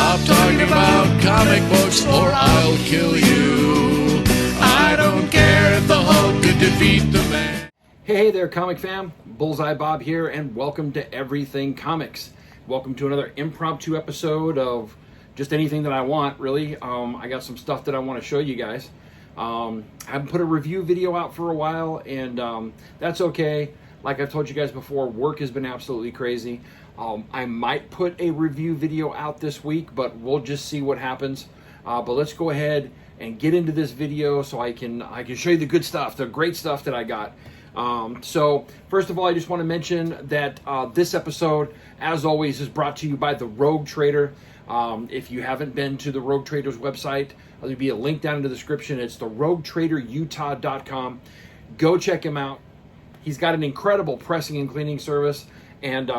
Stop talking about comic books or I'll kill you. I don't care if the Hulk could defeat the man. Hey there, comic fam. Bullseye Bob here, and welcome to Everything Comics. Welcome to another impromptu episode of just anything that I want, really. I got some stuff that I want to show you guys. I haven't put a review video out for a while, and that's okay. Like I've told you guys before, work has been absolutely crazy. I might put a review video out this week, but we'll just see what happens. But let's go ahead and get into this video so I can show you the good stuff, the great stuff that I got. So first of all, I just want to mention that this episode, as always, is brought to you by the Rogue Trader. If you haven't been to the Rogue Trader's website, there'll be a link down in the description. It's the roguetraderutah.com. Go check him out. He's got an incredible pressing and cleaning service, and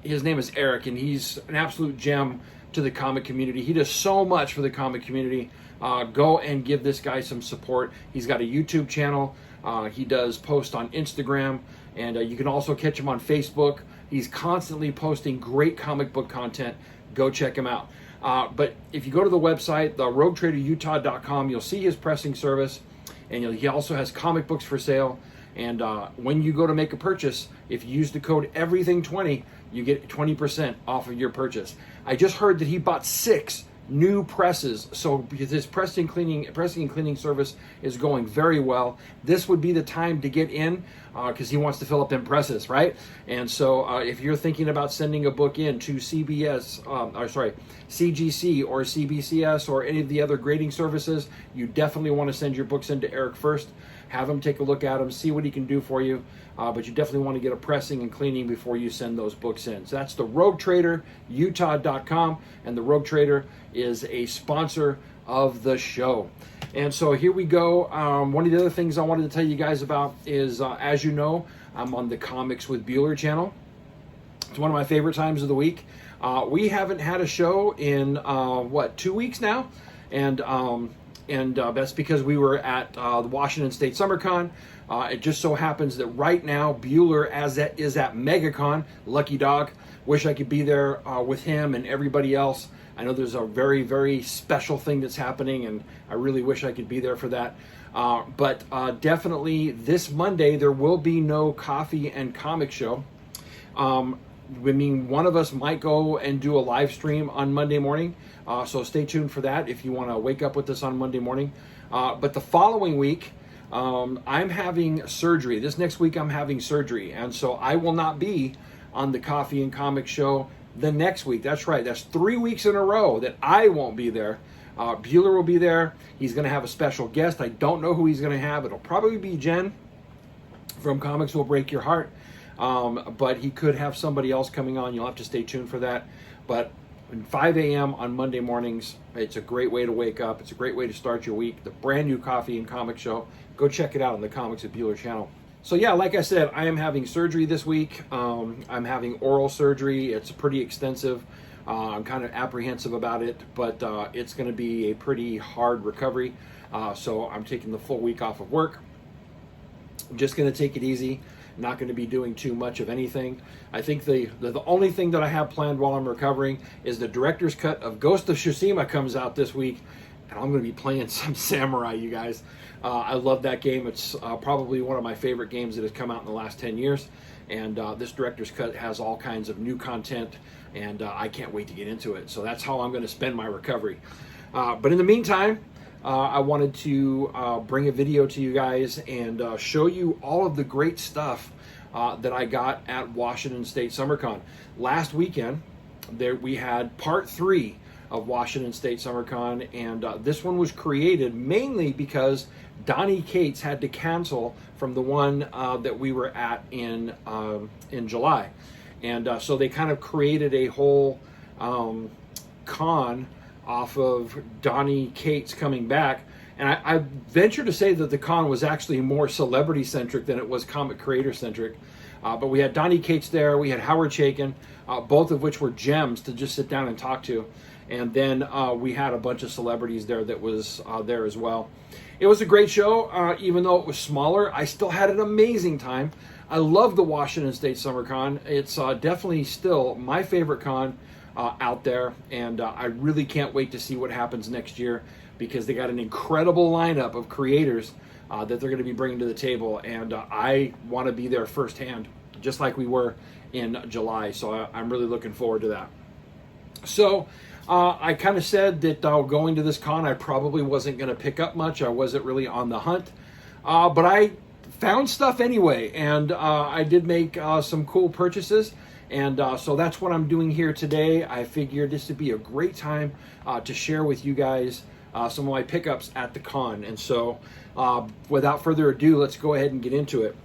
his name is Eric, and he's an absolute gem to the comic community. He does so much for the comic community. Go and give this guy some support. He's got a YouTube channel. He does post on Instagram, and you can also catch him on Facebook. He's constantly posting great comic book content. Go check him out. But if you go to the website, the roguetraderutah.com, you'll see his pressing service, and he also has comic books for sale. And when you go to make a purchase, if you use the code EVERYTHING20, you get 20% off of your purchase. I just heard that he bought 6 new presses, so because his pressing and cleaning service is going very well, this would be the time to get in, because he wants to fill up them presses, right? And so if you're thinking about sending a book in to CGC or CBCS or any of the other grading services, you definitely want to send your books into Eric first. Have him take a look at them, see what he can do for you. But you definitely want to get a pressing and cleaning before you send those books in. So that's the roguetraderutah.com, and the Rogue Trader is a sponsor of the show. And so here we go. One of the other things I wanted to tell you guys about is, as you know, I'm on the Comics with Bueller channel. It's one of my favorite times of the week. We haven't had a show in, 2 weeks now? And that's because we were at the Washington State SummerCon. It just so happens that right now Bueller is at MegaCon. Lucky dog. Wish I could be there with him and everybody else. I know there's a very, very special thing that's happening, and I really wish I could be there for that. But definitely this Monday there will be no coffee and comic show. I mean, one of us might go and do a live stream on Monday morning, so stay tuned for that if you want to wake up with us on Monday morning. But the following week, I'm having surgery. This next week I'm having surgery, and so I will not be on the Coffee and Comic show the next week. That's right. That's 3 weeks in a row that I won't be there. Bueller will be there. He's going to have a special guest. I don't know who he's going to have. It'll probably be Jen from Comics Will Break Your Heart. But he could have somebody else coming on. You'll have to stay tuned for that. But 5 a.m. on Monday mornings, it's a great way to wake up. It's a great way to start your week. The brand new Coffee and Comic show. Go check it out on the Comics with Bueller channel. So yeah, like I said, I am having surgery this week. I'm having oral surgery. It's pretty extensive. I'm kind of apprehensive about it, but it's going to be a pretty hard recovery. So I'm taking the full week off of work. I'm just going to take it easy. Not going to be doing too much of anything. I think the only thing that I have planned while I'm recovering is the director's cut of Ghost of Tsushima comes out this week, and I'm going to be playing some samurai, you guys. I love that game. It's probably one of my favorite games that has come out in the last 10 years, and this director's cut has all kinds of new content, and I can't wait to get into it. So that's how I'm going to spend my recovery. But in the meantime, I wanted to bring a video to you guys and show you all of the great stuff that I got at Washington State SummerCon. Last weekend, we had part 3 of Washington State SummerCon, and this one was created mainly because Donnie Cates had to cancel from the one that we were at in July. And so they kind of created a whole con off of Donnie Cates coming back. And I venture to say that the con was actually more celebrity-centric than it was comic creator-centric. But we had Donnie Cates there, we had Howard Chaykin, both of which were gems to just sit down and talk to. And then we had a bunch of celebrities there that was there as well. It was a great show, even though it was smaller. I still had an amazing time. I love the Washington State SummerCon. It's definitely still my favorite con. out there, and I really can't wait to see what happens next year, because they got an incredible lineup of creators that they're going to be bringing to the table, and I want to be there firsthand, just like we were in July. So I'm really looking forward to that. So I kind of said that going to this con, I probably wasn't going to pick up much. I wasn't really on the hunt, but I found stuff anyway, and I did make some cool purchases. And so that's what I'm doing here today. I figured this would be a great time to share with you guys some of my pickups at the con. And so without further ado, let's go ahead and get into it.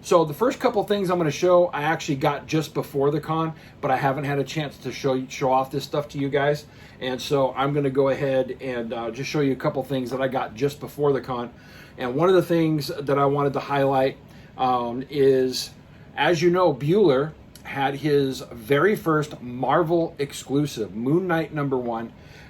So the first couple things I'm going to show, I actually got just before the con, but I haven't had a chance to show off this stuff to you guys. And so I'm going to go ahead and just show you a couple things that I got just before the con. And one of the things that I wanted to highlight is, as you know, Bueller had his very first Marvel exclusive, Moon Knight #1.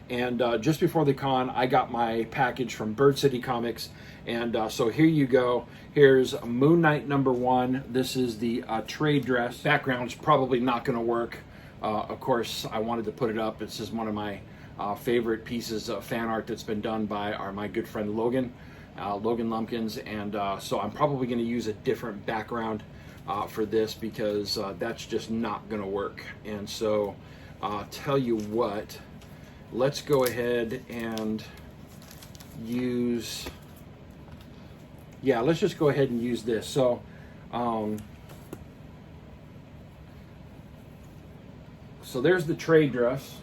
And just before the con, I got my package from Bird City Comics. And so here you go. Here's Moon Knight #1. This is the trade dress. Background's probably not going to work. Of course, I wanted to put it up. This is one of my favorite pieces of fan art that's been done by my good friend Logan Lumpkins. And so I'm probably going to use a different background for this, because that's just not going to work. And so tell you what, let's go ahead and use, let's just go ahead and use this. So so there's the trade dress.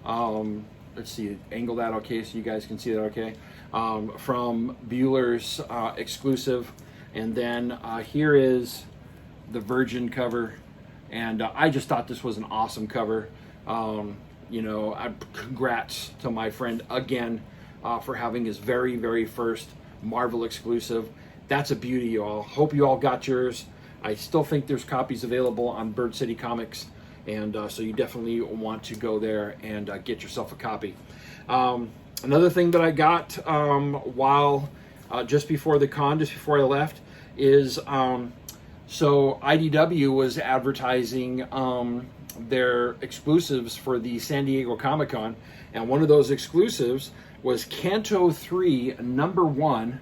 Let's see, angle that okay so you guys can see that okay. From Bueller's exclusive. And then here is the Virgin cover, and I just thought this was an awesome cover. You know, congrats to my friend again for having his very, very first Marvel exclusive. That's a beauty, y'all. Hope you all got yours. I still think there's copies available on Bird City Comics, and so you definitely want to go there and get yourself a copy. Another thing that I got while just before the con, just before I left, is so IDW was advertising their exclusives for the San Diego Comic-Con, and one of those exclusives was Canto 3 #1,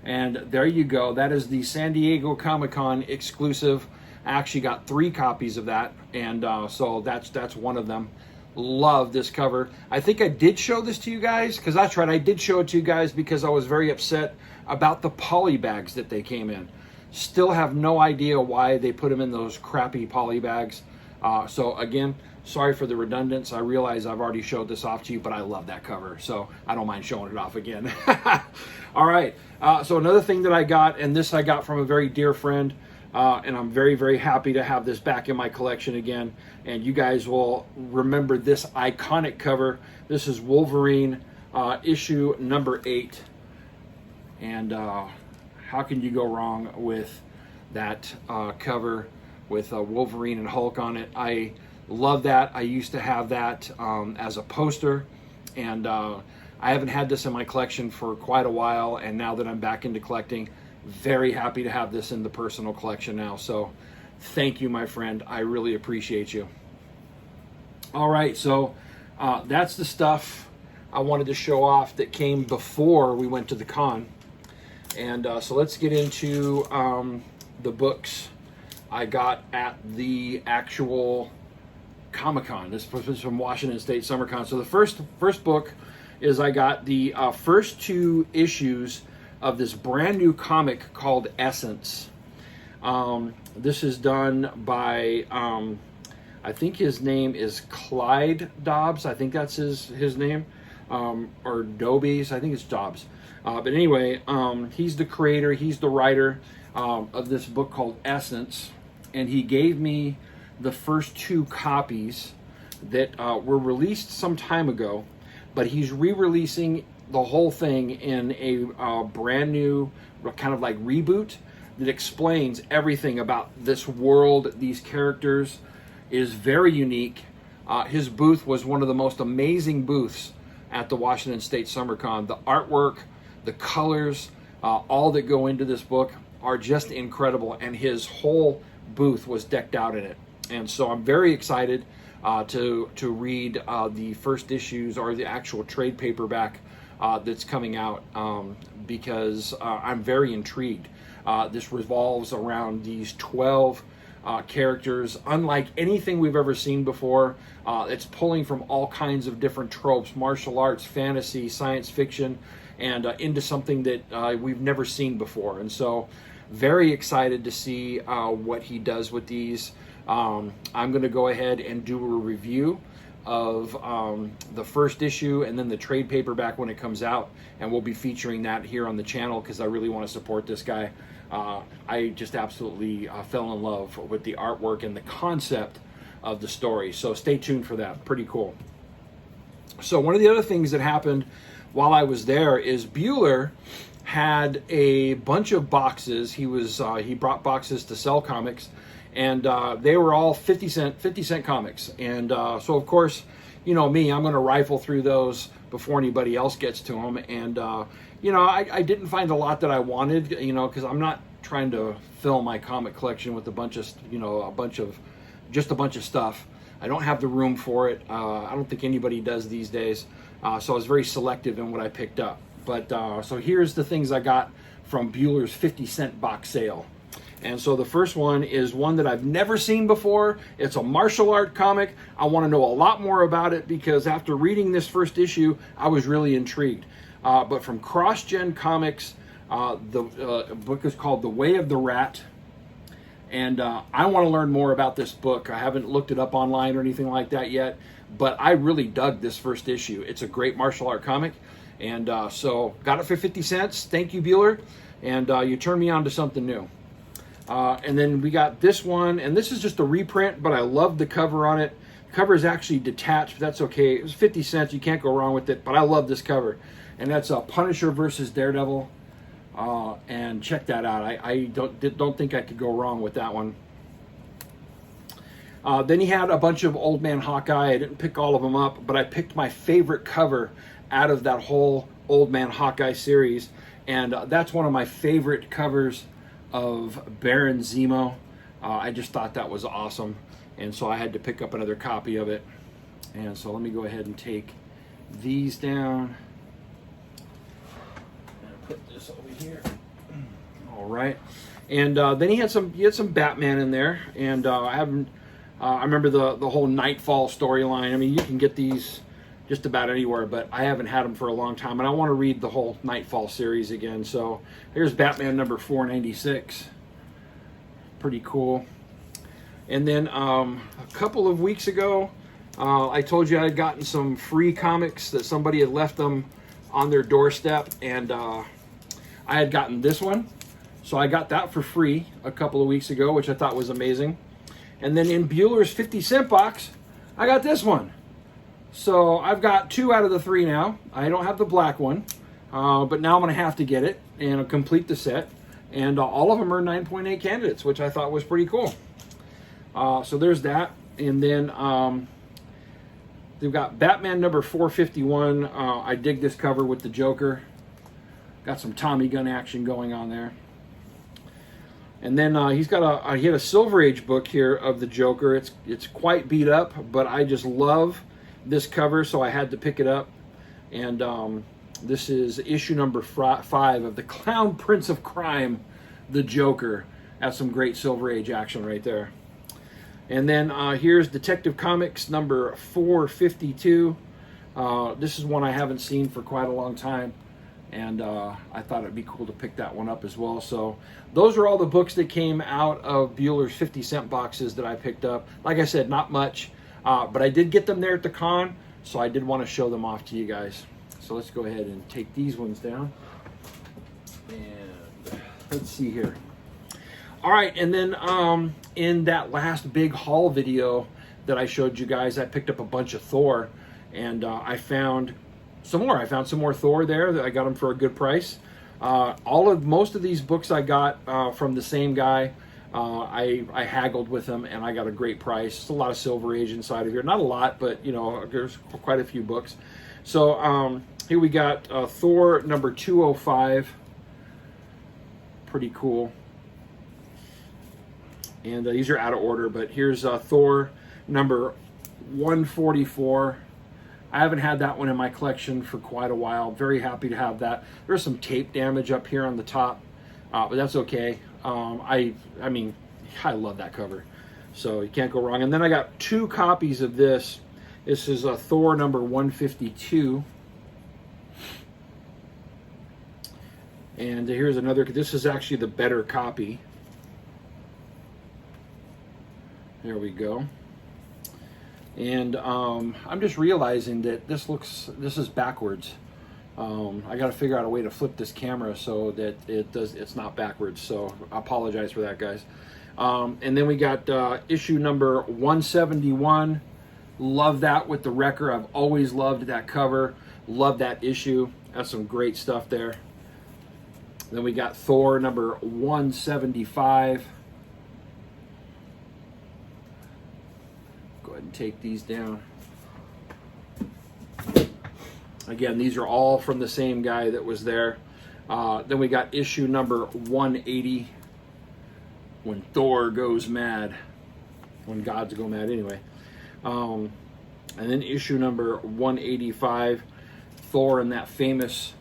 and there you go. That is the San Diego Comic-Con exclusive. I actually got 3 copies of that, and so that's one of them. Love this cover. I think I did show this to you guys, because that's right, I did show it to you guys because I was very upset about the poly bags that they came in. Still have no idea why they put them in those crappy poly bags. So again, sorry for the redundance. I realize I've already showed this off to you, but I love that cover, so I don't mind showing it off again. All right, so another thing that I got, and this I got from a very dear friend, and I'm very, very happy to have this back in my collection again. And you guys will remember this iconic cover. This is Wolverine issue #8. And how can you go wrong with that cover with Wolverine and Hulk on it? I love that. I used to have that as a poster, and I haven't had this in my collection for quite a while. And now that I'm back into collecting, very happy to have this in the personal collection now. So thank you, my friend. I really appreciate you. All right, so that's the stuff I wanted to show off that came before we went to the con. And so let's get into the books I got at the actual Comic-Con. This was from Washington State SummerCon. So the first book is I got the first 2 issues of this brand new comic called Essence. This is done by, I think his name is Clyde Dobbs. I think that's his name, or Dobies. I think it's Dobbs. But anyway, he's the creator, he's the writer of this book called Essence, and he gave me the first 2 copies that were released some time ago, but he's re-releasing the whole thing in a brand new kind of like reboot that explains everything about this world, these characters. Is very unique. His booth was one of the most amazing booths at the Washington State SummerCon. The artwork, the colors, all that go into this book are just incredible, and his whole booth was decked out in it. And so I'm very excited to read the first issues or the actual trade paperback that's coming out, because I'm very intrigued. This revolves around these 12 characters, unlike anything we've ever seen before. It's pulling from all kinds of different tropes, martial arts, fantasy, science fiction, and into something that we've never seen before. And so very excited to see what he does with these. I'm going to go ahead and do a review of the first issue and then the trade paperback when it comes out, and we'll be featuring that here on the channel because I really want to support this guy. I just absolutely fell in love with the artwork and the concept of the story, so stay tuned for that. Pretty cool. So one of the other things that happened while I was there is Bueller had a bunch of boxes. He brought boxes to sell comics, and they were all 50 cent comics. And so of course, you know me, I'm going to rifle through those before anybody else gets to them. And you know, I didn't find a lot that I wanted, you know, because I'm not trying to fill my comic collection with a bunch of, you know, a bunch of stuff. I don't have the room for it. I don't think anybody does these days. So I was very selective in what I picked up. But so here's the things I got from Bueller's 50-cent box sale. And so the first one is one that I've never seen before. It's a martial art comic. I want to know a lot more about it because after reading this first issue, I was really intrigued. But from CrossGen Comics, the book is called The Way of the Rat. And I want to learn more about this book. I haven't looked it up online or anything like that yet, but I really dug this first issue. It's a great martial art comic. And so got it for 50 cents. Thank you, Bueller. And you turned me on to something new. And then we got this one, and this is just a reprint, but I love the cover on it. The cover is actually detached, but that's okay. It was 50 cents. You can't go wrong with it, but I love this cover. And that's Punisher versus Daredevil. And check that out. I don't think I could go wrong with that one. Then he had a bunch of Old Man Hawkeye. I didn't pick all of them up, but I picked my favorite cover out of that whole Old Man Hawkeye series. And that's one of my favorite covers of Baron Zemo. I just thought that was awesome. And so I had to pick up another copy of it. And so let me go ahead and take these down. And put this over here. All right. And then he had some Batman in there. And I remember the whole Nightfall storyline. I mean, you can get these just about anywhere, but I haven't had them for a long time, and I want to read the whole Nightfall series again. So here's Batman number 496. Pretty cool. And then a couple of weeks ago, I told you I had gotten some free comics that somebody had left them on their doorstep, and I had gotten this one. So I got that for free a couple of weeks ago, which I thought was amazing. And then in Bueller's 50-cent box, I got this one. So I've got 2 out of the 3 now. I don't have the black one, but now I'm going to have to get it and complete the set. And all of them are 9.8 candidates, which I thought was pretty cool. So there's that. And then they've got Batman number 451. I dig this cover with the Joker. Got some Tommy gun action going on there. And then he had a Silver Age book here of the Joker. It's quite beat up, but I just love this cover, so I had to pick it up. And this is issue number 5 of the Clown Prince of Crime, the Joker. That's some great Silver Age action right there. And then here's Detective Comics number 452. This is one I haven't seen for quite a long time, and I thought it'd be cool to pick that one up as well. So those are all the books that came out of Bueller's 50-cent boxes that I picked up. Like I said, not much. But I did get them there at the con, so I did want to show them off to you guys. So let's go ahead and take these ones down. And let's see here. All right, and then in that last big haul video that I showed you guys, I picked up a bunch of Thor, and I found some more. I found some more Thor there. That I got them for a good price. Most of these books I got from the same guy. I haggled with him, and I got a great price. It's a lot of Silver Age inside of here. Not a lot, but, you know, there's quite a few books. So here we got Thor number 205. Pretty cool. And these are out of order, but here's Thor number 144. I haven't had that one in my collection for quite a while. Very happy to have that. There's some tape damage up here on the top, but that's okay. I mean, I love that cover, so you can't go wrong. And then I got 2 copies of this. This is a Thor number 152. And here's another. This is actually the better copy. There we go. And I'm just realizing that this is backwards. I got to figure out a way to flip this camera so that it's not backwards. So I apologize for that, guys. And then we got issue number 171. Love that with the Wrecker. I've always loved that cover. Love that issue. That's some great stuff there. Then we got Thor number 175. Go ahead and take these down. Again, these are all from the same guy that was there. Then we got issue number 180. When Thor goes mad. When gods go mad anyway. And then issue number 185. Thor in that famous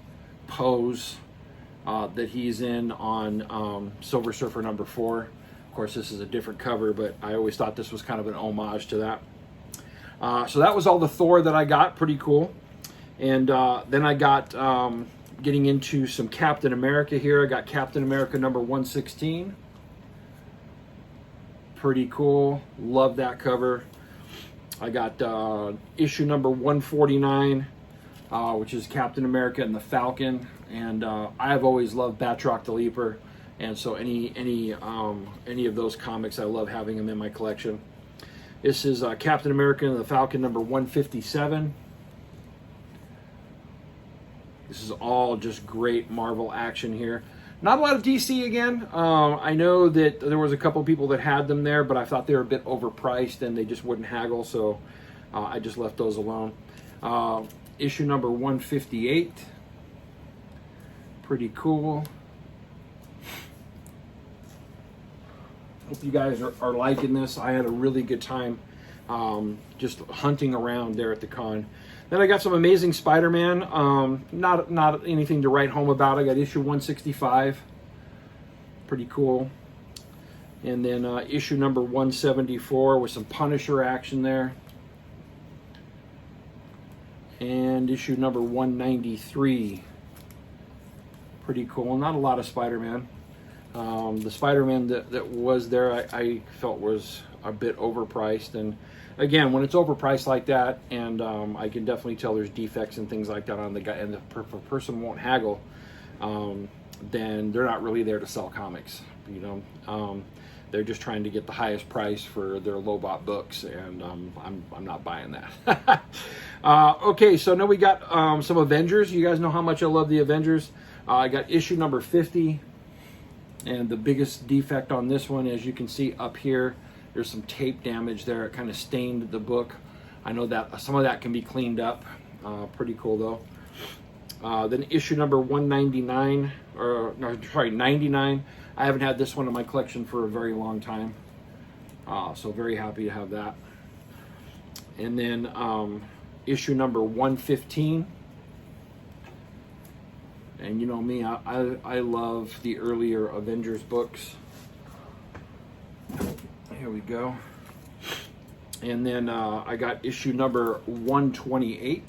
pose that he's in on Silver Surfer number 4. Of course, this is a different cover, but I always thought this was kind of an homage to that. So that was all the Thor that I got. Pretty cool. And then I got, getting into some Captain America here. I got Captain America number 116. Pretty cool. Love that cover. I got issue number 149, which is Captain America and the Falcon. And I've always loved Batroc the Leaper, and so any of those comics, I love having them in my collection. This is Captain America and the Falcon number 157. This is all just great Marvel action here. Not a lot of DC again. I know that there was a couple of people that had them there, but I thought they were a bit overpriced and they just wouldn't haggle, so I just left those alone. Issue number 158. Pretty cool. Hope you guys are liking this. I had a really good time just hunting around there at the con. Then I got some Amazing Spider-Man. Not anything to write home about. I got issue 165. Pretty cool. And then issue number 174 with some Punisher action there. And issue number 193. Pretty cool. Not a lot of Spider-Man. The Spider-Man that was there, I felt was a bit overpriced. And again, when it's overpriced like that, and I can definitely tell there's defects and things like that on the guy, and the person won't haggle, then they're not really there to sell comics. You know, they're just trying to get the highest price for their low-bought books, and I'm not buying that. Okay, so now we got some Avengers. You guys know how much I love the Avengers. I got issue number 50, and the biggest defect on this one, as you can see up here, there's some tape damage there. It kind of stained the book. I know that some of that can be cleaned up. Pretty cool though. Then issue number 199, or no, sorry, 99. I haven't had this one in my collection for a very long time, so very happy to have that. And then issue number 115. And you know me, I love the earlier Avengers books. Here we go. And then I got issue number 128.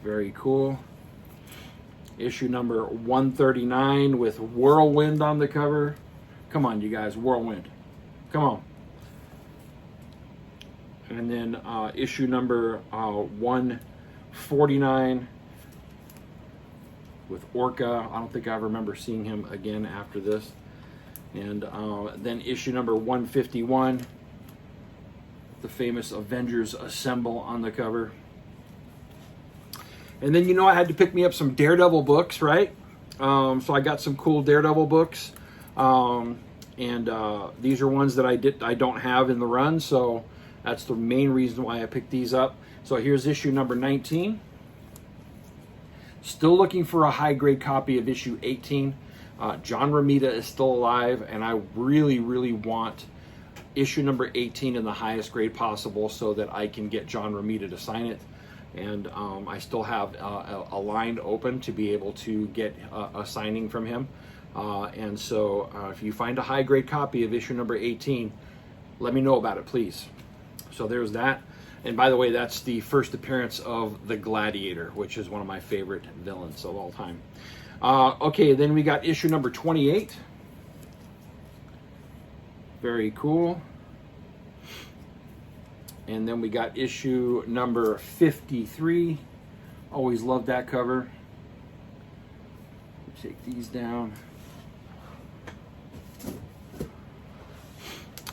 Very cool. Issue number 139 with Whirlwind on the cover. Come on, you guys, Whirlwind. Come on. And then issue number 149 with Orca. I don't think I remember seeing him again after this. And then issue number 151, the famous Avengers Assemble on the cover. And then, you know, I had to pick me up some Daredevil books, right? So I got some cool Daredevil books. And these are ones that I don't have in the run, so that's the main reason why I picked these up. So here's issue number 19. Still looking for a high-grade copy of issue 18. John Romita is still alive, and I really, really want issue number 18 in the highest grade possible so that I can get John Romita to sign it. And I still have a line open to be able to get a signing from him. And so if you find a high grade copy of issue number 18, let me know about it, please. So there's that. And by the way, that's the first appearance of the Gladiator, which is one of my favorite villains of all time. Okay, then we got issue number 28. Very cool. And then we got issue number 53. Always loved that cover. Take these down.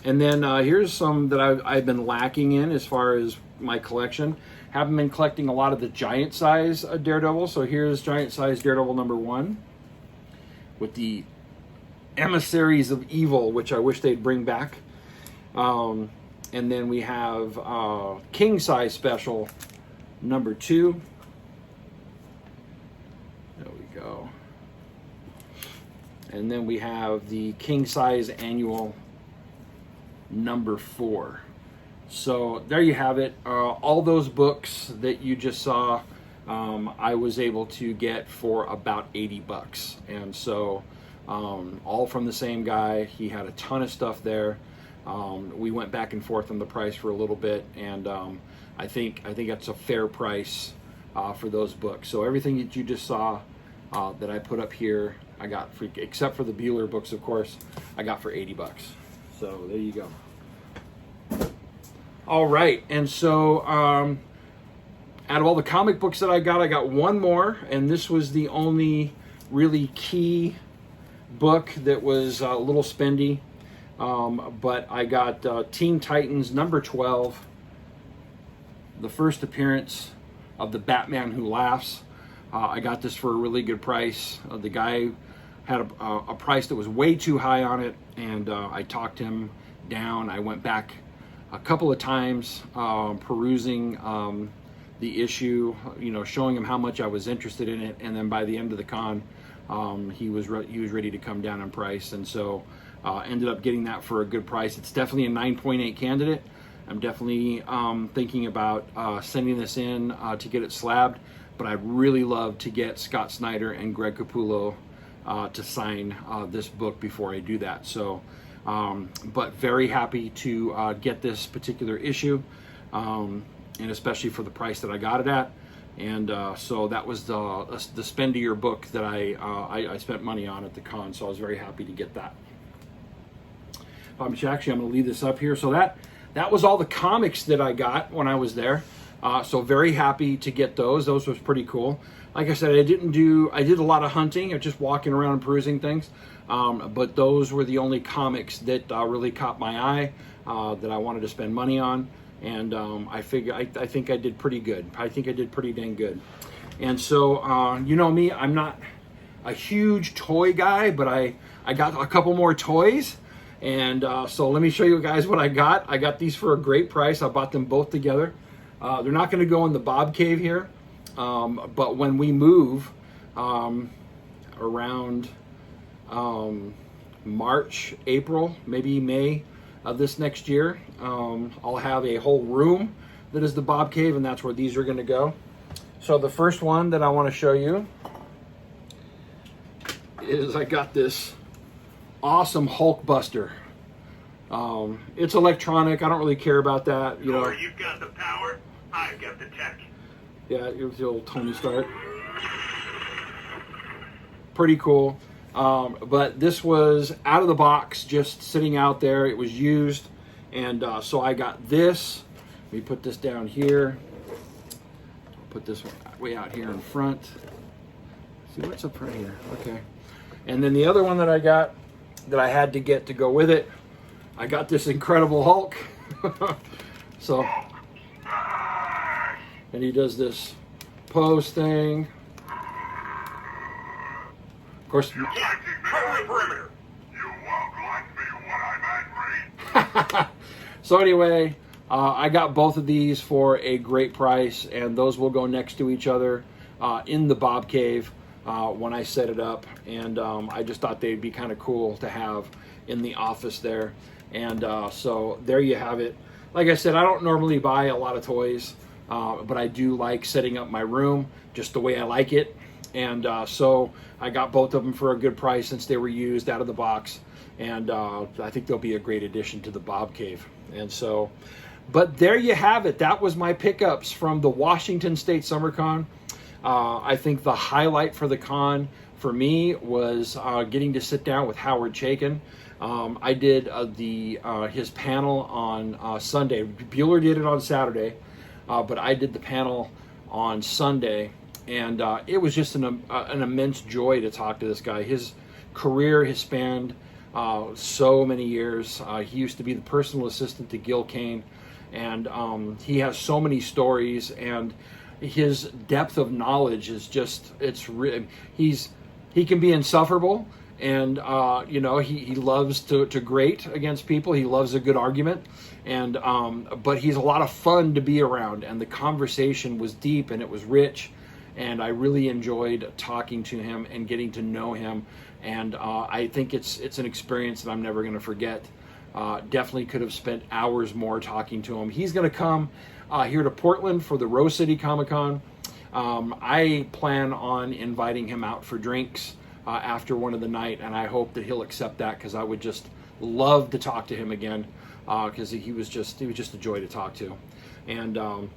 And then here's some that I've been lacking in as far as my collection. Haven't been collecting a lot of the giant size Daredevil. So here's giant size Daredevil number 1 with the Emissaries of Evil, which I wish they'd bring back. And then we have king size special number 2. There we go. And then we have the king size annual number 4. So there you have it. All those books that you just saw, I was able to get for about 80 bucks. And so all from the same guy. He had a ton of stuff there. We went back and forth on the price for a little bit, and I think that's a fair price for those books. So everything that you just saw that I put up here, I got for, except for the Bueller books, of course, I got for 80 bucks. So there you go. All right, and so out of all the comic books that I got one more, and this was the only really key book that was a little spendy. But I got Teen Titans number 12, the first appearance of the Batman Who Laughs. I got this for a really good price. The guy had a price that was way too high on it, and I talked him down. I went back a couple of times perusing the issue, you know, showing him how much I was interested in it, and then by the end of the con, he was ready to come down in price, and so ended up getting that for a good price. It's definitely a 9.8 candidate. I'm definitely thinking about sending this in to get it slabbed, but I'd really love to get Scott Snyder and Greg Capullo to sign this book before I do that. So, but very happy to get this particular issue, and especially for the price that I got it at. And so that was the spendier book that I spent money on at the con, so I was very happy to get that. Actually, I'm going to leave this up here. So that was all the comics that I got when I was there. So very happy to get those. Those was pretty cool. Like I said, I did a lot of hunting, of just walking around and perusing things. But those were the only comics that really caught my eye, that I wanted to spend money on. And I think I did pretty good. I think I did pretty dang good. And so, you know me, I'm not a huge toy guy, but I got a couple more toys. And so let me show you guys what I got. I got these for a great price. I bought them both together. They're not going to go in the Bob Cave here, but when we move around March, April, maybe May of this next year, I'll have a whole room that is the Bob Cave, and that's where these are going to go. So the first one that I want to show you is I got this awesome Hulk Buster. It's electronic. I don't really care about that. You know, you've got the power, I've got the tech. Yeah, it was the old Tony Stark. Pretty cool. But this was out of the box, just sitting out there. It was used, and so I got this. Let me put this down here. Put this way out here in front. See what's up right here. Okay. And then the other one that I got, that I had to get to go with it, I got this Incredible Hulk. So, and he does this pose thing. Of course. Perimeter. You won't like me when I'm angry. So anyway, I got both of these for a great price, and those will go next to each other in the Bob Cave when I set it up. And I just thought they'd be kind of cool to have in the office there. And so there you have it. Like I said, I don't normally buy a lot of toys, but I do like setting up my room just the way I like it. And so I got both of them for a good price since they were used out of the box. And I think they'll be a great addition to the Bob Cave. And so, but there you have it. That was my pickups from the Washington State Summer Con. I think the highlight for the con for me was getting to sit down with Howard Chaykin. I did his panel on Sunday. Bueller did it on Saturday, but I did the panel on Sunday, and it was just an immense joy to talk to this guy. His career has spanned so many years. He used to be the personal assistant to Gil Kane, and he has so many stories, and his depth of knowledge is just, he can be insufferable, and he loves to grate against people. He loves a good argument, and but he's a lot of fun to be around, and the conversation was deep and it was rich, and I really enjoyed talking to him and getting to know him, and I think it's an experience that I'm never going to forget. Definitely could have spent hours more talking to him. He's going to come here to Portland for the Rose City Comic Con. I plan on inviting him out for drinks after one of the night, and I hope that he'll accept that, because I would just love to talk to him again, because he was just a joy to talk to. And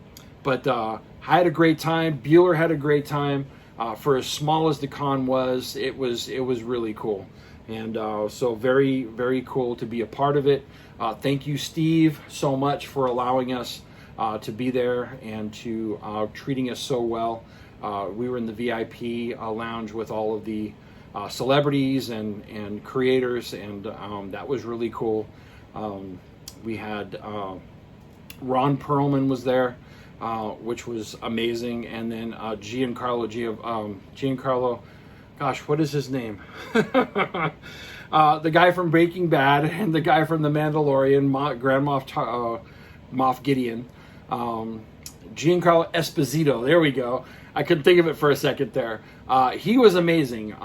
but I had a great time. Bueller had a great time. For as small as the con was, it was really cool. And so very, very cool to be a part of it. Thank you, Steve, so much for allowing us to be there and to treating us so well. We were in the VIP lounge with all of the celebrities and creators, and that was really cool. We had Ron Perlman was there, which was amazing, and then Giancarlo, gosh, what is his name? The guy from Breaking Bad and the guy from The Mandalorian, Grand Moff Gideon. Giancarlo Esposito, there we go. I couldn't think of it for a second there. He was amazing.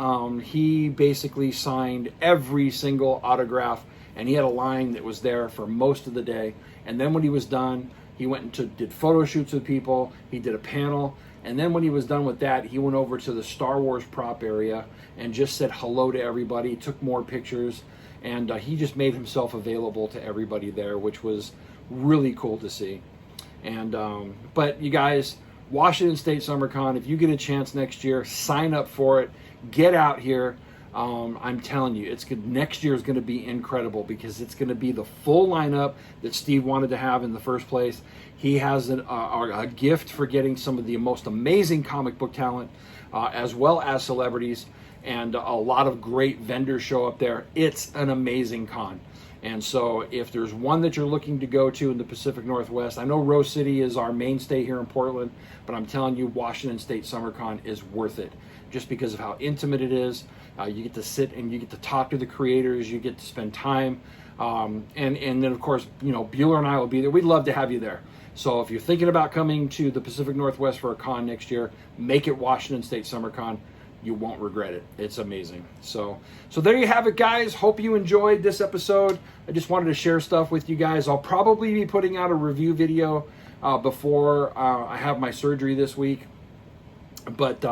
He basically signed every single autograph, and he had a line that was there for most of the day. And then when he was done, he went and did photo shoots with people. He did a panel. And then when he was done with that, he went over to the Star Wars prop area and just said hello to everybody, took more pictures, and he just made himself available to everybody there, which was really cool to see. And but you guys, Washington State Summer Con, if you get a chance next year, sign up for it. Get out here. I'm telling you, it's good. Next year is going to be incredible, because it's going to be the full lineup that Steve wanted to have in the first place. He has a gift for getting some of the most amazing comic book talent, as well as celebrities, and a lot of great vendors show up there. It's an amazing con. And so if there's one that you're looking to go to in the Pacific Northwest, I know Rose City is our mainstay here in Portland, but I'm telling you, Washington State Summer Con is worth it, just because of how intimate it is. You get to sit and you get to talk to the creators, you get to spend time, and then of course, Bueller and I will be there. We'd love to have you there. So if you're thinking about coming to the Pacific Northwest for a con next year, make it Washington State Summer Con. You won't regret it. It's amazing. So there you have it, guys. Hope you enjoyed this episode. I just wanted to share stuff with you guys. I'll probably be putting out a review video before I have my surgery this week. But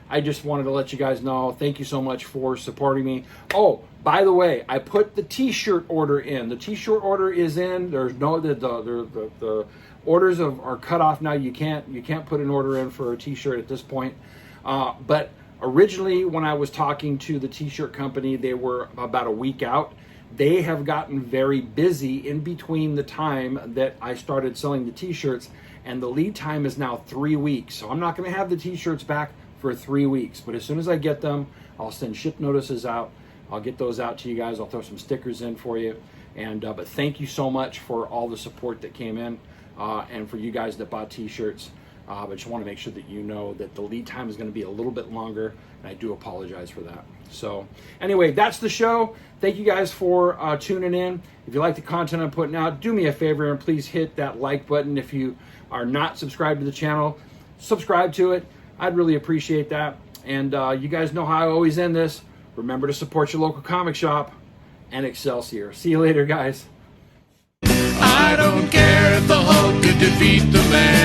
I just wanted to let you guys know. Thank you so much for supporting me. Oh, by the way, I put the T-shirt order in. The T-shirt order is in. There's no the orders are cut off now. You can't put an order in for a T-shirt at this point. But originally, when I was talking to the T-shirt company, they were about a week out. They have gotten very busy in between the time that I started selling the T-shirts, and the lead time is now 3 weeks. So I'm not going to have the T-shirts back for 3 weeks. But as soon as I get them, I'll send ship notices out. I'll get those out to you guys. I'll throw some stickers in for you. And but thank you so much for all the support that came in, and for you guys that bought T-shirts. I just want to make sure that you know that the lead time is going to be a little bit longer, and I do apologize for that. So anyway, that's the show. Thank you guys for tuning in. If you like the content I'm putting out, do me a favor and please hit that like button. If you are not subscribed to the channel, subscribe to it. I'd really appreciate that. And you guys know how I always end this. Remember to support your local comic shop, and Excelsior. See you later, guys. I don't care if the Hulk could defeat the man.